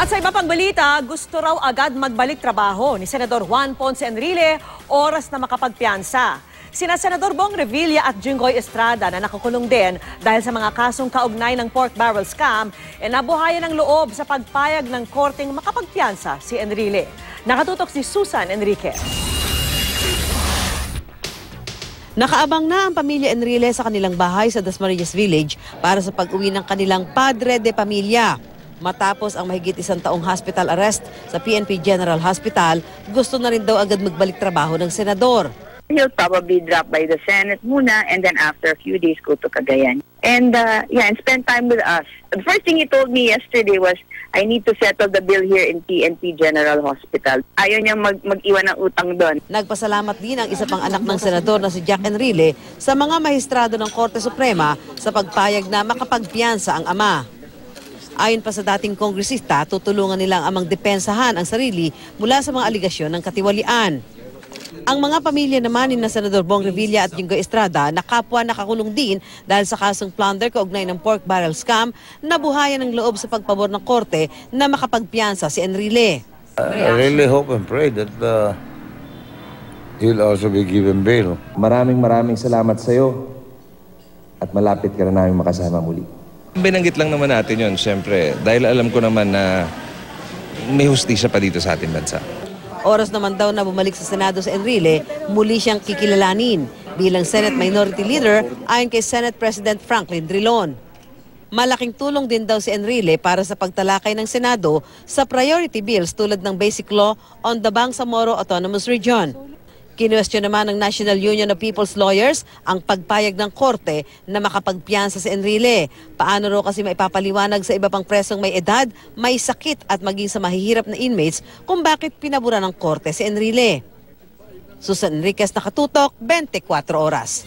At sa iba pang balita, gusto raw agad magbalik trabaho ni Senador Juan Ponce Enrile oras na makapagpiyansa. Sina Senador Bong Revilla at Jinggoy Estrada na nakakulong din dahil sa mga kasong kaugnay ng pork barrel scam, nabuhayan ng loob sa pagpayag ng korteng makapagpiyansa si Enrile. Nakatutok si Susan Enriquez. Nakaabang na ang pamilya Enrile sa kanilang bahay sa Dasmariñas Village para sa pag-uwi ng kanilang padre de pamilya. Matapos ang mahigit 1 taong hospital arrest sa PNP General Hospital, gusto na rin daw agad magbalik trabaho ng senador. He'll probably drop by the Senate muna and then after a few days go to Cagayan. And and spend time with us. The first thing he told me yesterday was, I need to settle the bill here in PNP General Hospital. Ayaw niya mag-iwan ng utang doon. Nagpasalamat din ang isa pang anak ng senador na si Jack Enrile sa mga mahistrado ng Korte Suprema sa pagpayag na makapagpiyansa ang ama. Ayon pa sa dating kongresista, tutulungan nila ang amang depensahan ang sarili mula sa mga aligasyon ng katiwalian. Ang mga pamilya naman ni Senador Bong Revilla at Jinggoy Estrada na kapwa nakakulong din dahil sa kasong plunder kaugnay ng pork barrel scam, nabuhayan ng loob sa pagpabor ng korte na makapagpiyansa si Enrile. I really hope and pray that he'll also be given bail. Maraming salamat sa iyo at malapit ka na namin makasama muli. Binanggit lang naman natin yun, siyempre, dahil alam ko naman na may hustisya pa dito sa ating bansa. Oras naman daw na bumalik sa Senado si Enrile, muli siyang kikilalanin bilang Senate Minority Leader ayon kay Senate President Franklin Drilon. Malaking tulong din daw si Enrile para sa pagtalakay ng Senado sa priority bills tulad ng Basic Law on the Bangsamoro Autonomous Region. Kinwestiyon naman ng National Union of People's Lawyers ang pagpayag ng korte na makapagpiyansa si Enrile. Paano raw kasi maipapaliwanag sa iba pang presong may edad, may sakit at maging sa mahihirap na inmates kung bakit pinabura ng korte si Enrile. Susan Enriquez, Nakatutok, 24 Oras.